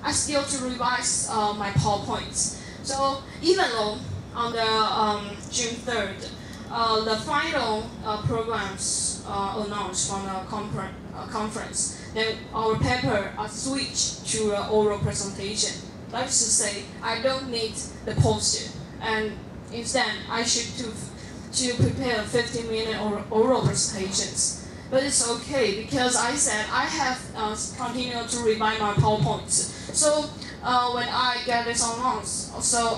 I still to revise my PowerPoints. So even though on the June 3rd, the final programs announced from the conference, then our paper switched to an oral presentation. That is to say, I don't need the poster, and instead I should to prepare 15-minute oral presentations. But it's okay because I said I have continued to revise my PowerPoints. So when I get this announced, so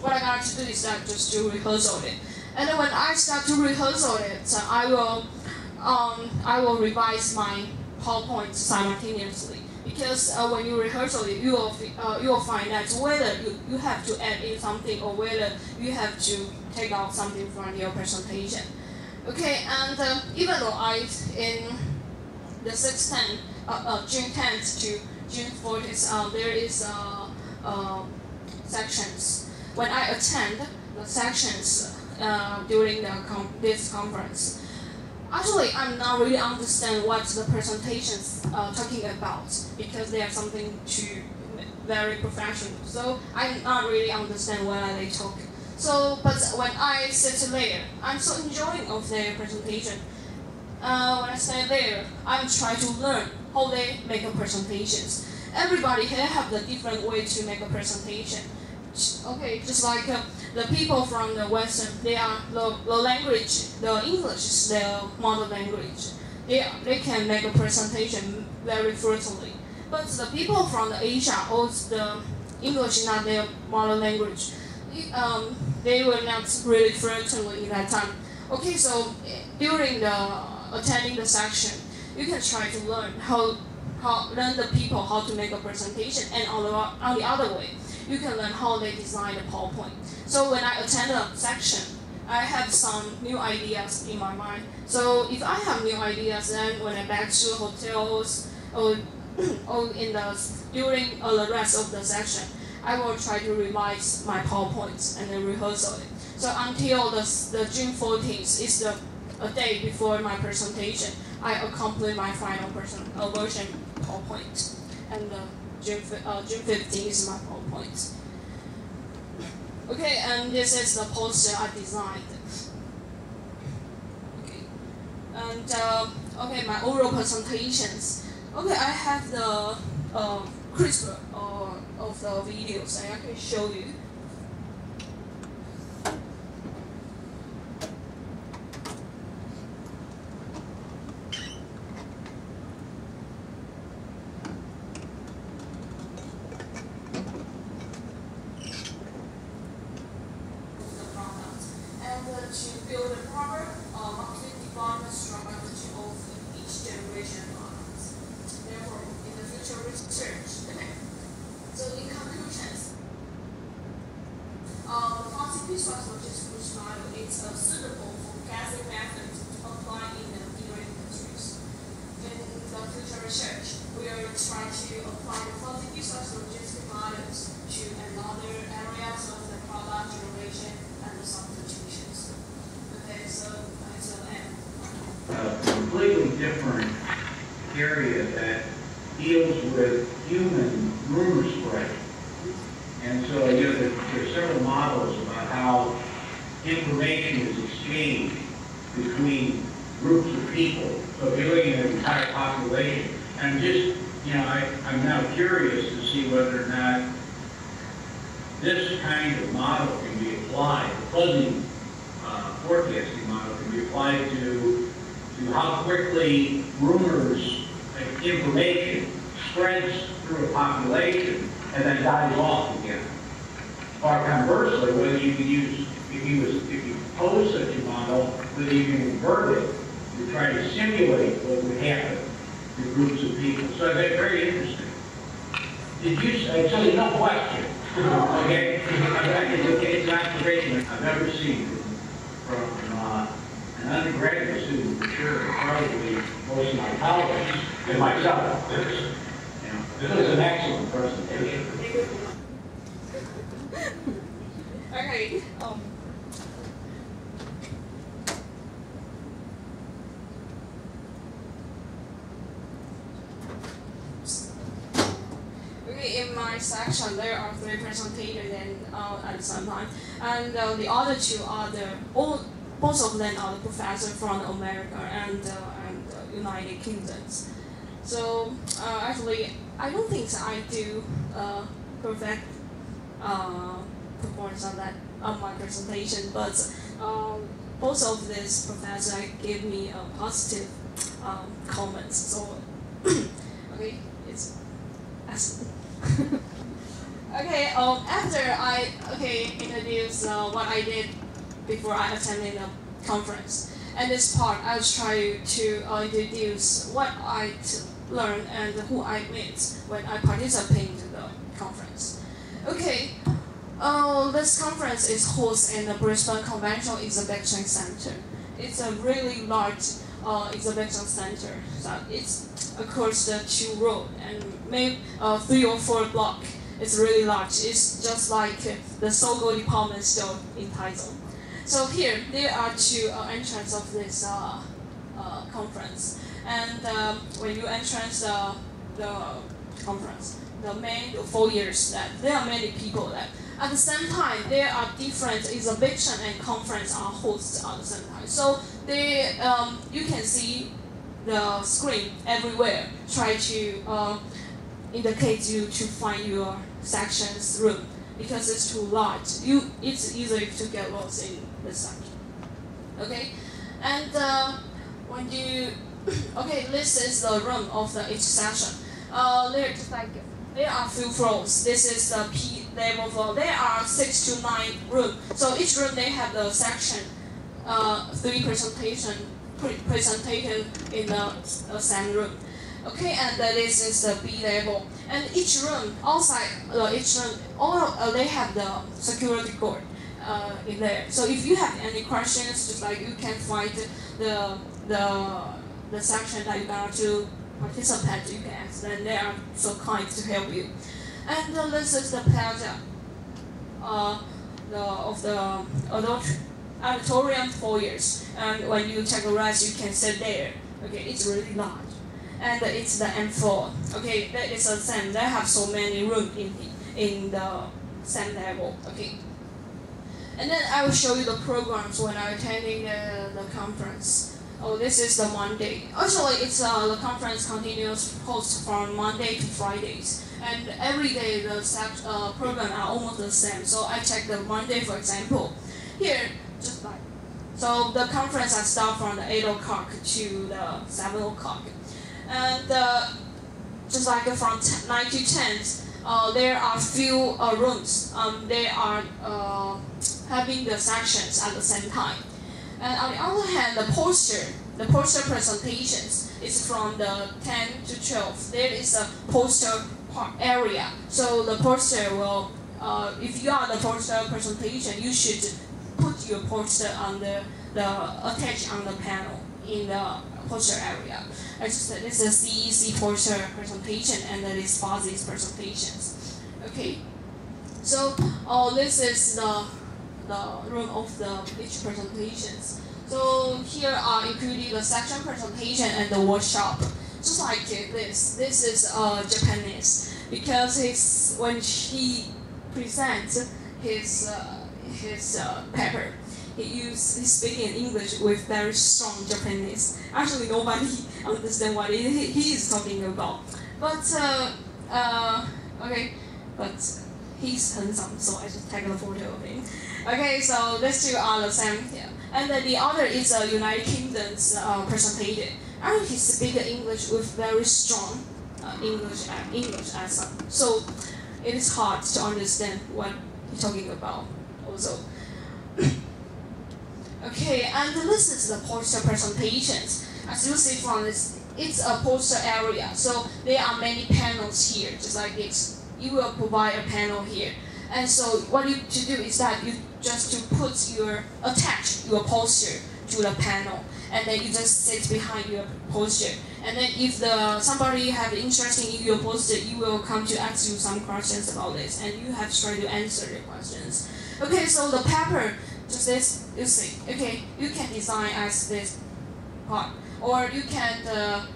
what I got to do is that just to rehearsal it. And then when I start to rehearsal it, so I will revise my PowerPoint simultaneously. Because when you rehearsal it, you will find that whether you have to add in something or whether you have to take out something from your presentation. Okay, and even though in the June 10th to June 14th, there is sections. When I attend the sections during this conference, actually I'm not really understand what the presentations talking about because they are something very professional. So I not really understand what are they talking. So, but when I sit there, I'm so enjoying of their presentation. When I stay there, I'm trying to learn how they make a presentations. Everybody here have the different way to make a presentation. Okay, just like the people from the Western, they are the language, the English is their mother language. They can make a presentation very fluently. But the people from the Asia, or the English is not their mother language, they were not really fluently in that time. Okay, so during attending the section, you can try to learn learn the people how to make a presentation, and on the other way, you can learn how they design the PowerPoint. So when I attend a section, I have some new ideas in my mind. So if I have new ideas, then when I back to hotels or during the rest of the section, I will try to revise my PowerPoints and then rehearsal it. So until the June 14th is a day before my presentation, I accomplish my final version PowerPoint, and June 15th is my PowerPoint. Okay, and this is the poster I designed. Okay, and okay, my oral presentations. Okay, I have the CRISPR of the videos, and I can show you. To build a proper marketing development strategy of each generation products. Therefore, in the future research, okay. So in conclusions, the quantity piecewise logistics model is suitable for forecasting methods to apply in the different industries. In the future research, we will try to apply the quantity piecewise logistics models to another areas of the product generation and the substitutions. Okay, so that's the end. A completely different area that deals with human rumor spread. And so there's several models about how information is exchanged between groups of people. So if you're looking at the entire population, and just, I'm now curious to see whether or not this kind of model can be applied, the fuzzy forecasting model can be applied to how quickly rumors, information spreads through a population and then dies off again. Or conversely, whether you can use, if you pose such a model, whether you can invert it to try to simulate what would happen to groups of people. So that's very interesting. Did you say, so no question. Okay, it's an observation I've never seen from an undergraduate student, for sure, probably most of my colleagues and myself. This was an excellent presentation. Okay. Okay, Okay, in my section there are 3 presenters at the same time, and the other 2 are both of them are the professors from America and United Kingdom. So actually, I don't think I do perfect performance on my presentation, but both of these professors gave me a positive comments. So okay, it's excellent. Okay, after I introduce what I did before I attended the conference, and this part I was trying to introduce what I learned and who I met when I participated in the conference. Okay, this conference is hosted in the Brisbane Conventional Exhibition Centre. It's a really large exhibition center. So it's across the 2 roads and maybe 3 or 4 blocks. It's really large. It's just like the Sogo department store in Taichung. So here, there are 2 entrances of this conference. And when you enter the conference, the main foyers, that there are many people that at the same time there are different exhibition and conference are hosted at the same time. So they you can see the screen everywhere. Try to indicate you to find your section's room because it's too large. It's easy to get lost in this section. Okay, and when you this is the room of each section. There are few floors. This is the P level floor. There are 6 to 9 rooms. So each room they have the section, 3 presentations in the same room. Okay, and this is the B level. And each room, outside each room, they have the security guard in there. So if you have any questions, just like you can find the section that you're going to participate, you can ask them. They are so kind to help you. And this is the plaza of the auditorium foyers. And when you take a rest, you can sit there. Okay, it's really large. And it's the M4. Okay, that is the same. They have so many rooms in the same level. Okay. And then I will show you the programs when I'm attending the conference. Oh, this is the Monday. Actually, it's the conference continues host from Monday to Fridays. And every day the program are almost the same. So I check the Monday, for example. Here, just like, so the conference I start from the 8 o'clock to the 7 o'clock. And just like from 9 to 10, there are few rooms. They are having the sections at the same time. And on the other hand, the poster presentations is from the 10 to 12. There is a poster area. So the poster will, if you are the poster presentation, you should put your poster on attached on the panel in the poster area. This is a CEC poster presentation and this FOSSI's presentations. Okay, so this is the room of each presentations. So here are including the section presentation and the workshop. Just like this. This is Japanese because when he presents his paper, he's speaking English with very strong Japanese. Actually, nobody understands what he is talking about. But okay, but he's handsome, so I just take a photo of him. Okay, so these 2 are the same here. And then the other is a United Kingdom's presentation. And he speaks English with very strong English accent. So it is hard to understand what he's talking about also. Okay, and this is the poster presentations. As you see from this, it's a poster area. So there are many panels here, just like this. You will provide a panel here. And so what you to do is that you just attach your poster to the panel, and then you just sit behind your poster. And then if somebody have interest in your poster, you will come to ask you some questions about this, and you have to try to answer the questions. Okay, so the paper, just this, you see. Okay, you can design as this part, or you can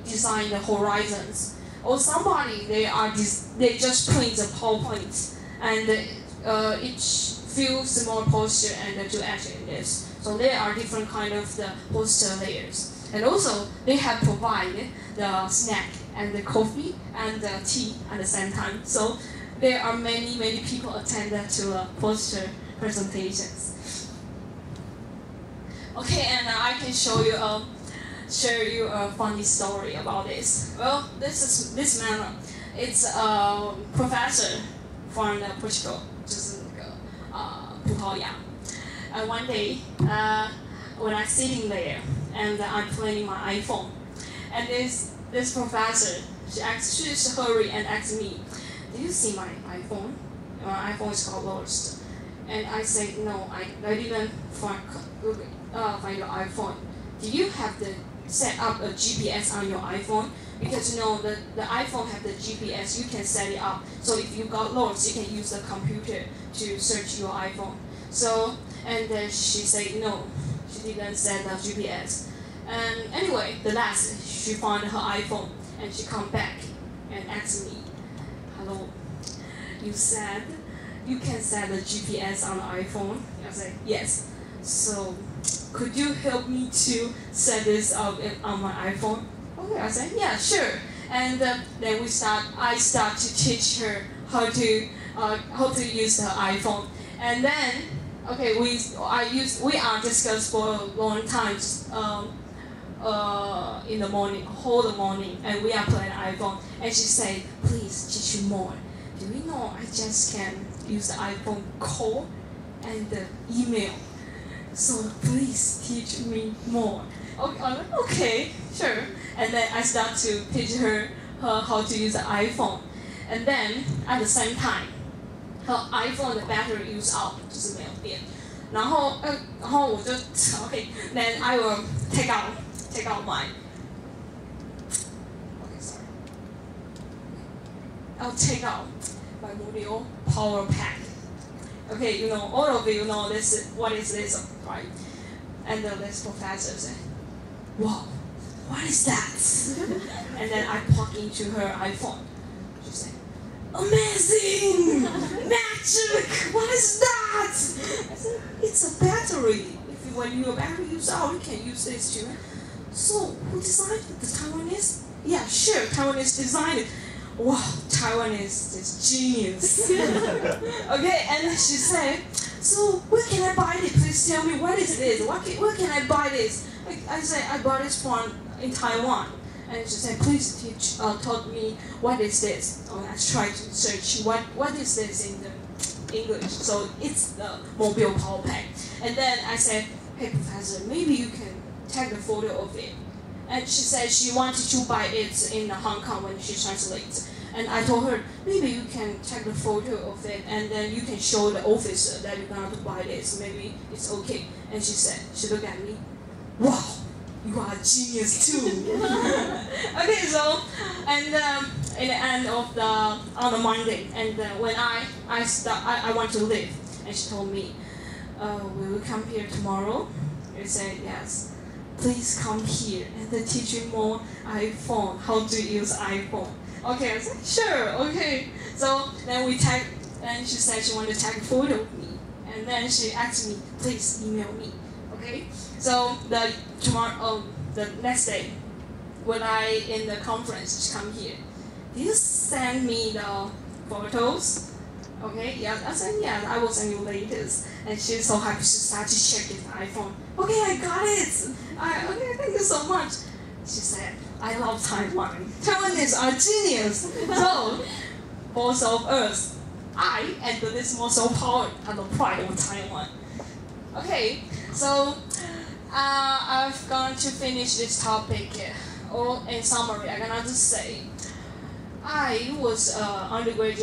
design the horizons. or somebody they just print the PowerPoint and each feels more posture and to act in this. So there are different kind of the poster layers. And also they have provided the snack and the coffee and the tea at the same time. So there are many people attended to poster presentations. Okay, and I can share you a funny story about this. Well, this man, it's a professor from Portugal, 就是那个葡萄牙. And one day, when I'm sitting there and I'm playing my iPhone, and this professor, she just hurry and asked me, "Do you see my iPhone? My iPhone is got lost." And I said, "No, I didn't find your iPhone. Do you have to set up a GPS on your iPhone? Because you know the iPhone have the GPS, you can set it up. So if you got lost, you can use the computer to search your iPhone." So, and then she said no, she didn't set the GPS. And anyway, the last, she found her iPhone and she come back and asked me, "Hello, you said you can set the GPS on the iPhone?" I said, "Yes. So could you help me to set this up on my iPhone?" Okay, I said, "Yeah, sure." And then I start to teach her how to use her iPhone. And then, okay, we are discussed for a long time in the morning, whole morning, and we are playing iPhone. And she said, "Please teach me more. Do you know I just can use the iPhone call and email? So please teach me more." Okay, sure. And then I start to teach her how to use the iPhone. And then at the same time, her iPhone the battery use out, 就是没有电。然后我就 okay, then I will take out my. Okay, sorry. I'll take out my mobile power pack. Okay, you know, all of you know this. What is this, right? And this professor said, "Wow, what is that?" And then I plug into her iPhone. She said, "Amazing! Magic! What is that?" I said, "It's a battery. When your battery is out, you can use this too." "So, who designed it? The Taiwanese?" "Yeah, sure, Taiwanese designed it." Wow, Taiwanese is genius. Okay, and she said, "So where can I buy it? Please tell me what is this. Where can I buy this?" I said, "I bought this one in Taiwan." And she said, "Please taught me what is this." I tried to search what is this in the English. So it's the mobile power pack. And then I said, "Hey professor, maybe you can take a photo of it." And she said she wanted to buy it in Hong Kong when she translates. And I told her, "Maybe you can take a photo of it and then you can show the officer that you're going to buy this. Maybe it's okay." And she said, she looked at me, "Wow, you are a genius too." Okay, so, and in the end of on a Monday, and when I want to leave, and she told me, "Will you come here tomorrow?" I said, "Yes. Please come here and then teach you more iPhone, how to use iPhone." Okay, I said, "Sure, okay." So then and she said she wanted to take a photo of me. And then she asked me, "Please email me." Okay? So the next day, when I in the conference, she come here. "Did you send me the photos?" Okay, yeah, I said, "Yeah, I will send you latest." And she's so happy, she started to check his iPhone. "Okay, I got it. Okay, thank you so much." She said, "I love Taiwan. Taiwanese are genius." So, both of us, I and this muscle power and the pride of Taiwan. Okay, so I've gone to finish this topic. Or in summary, I'm gonna just say, I was undergraduate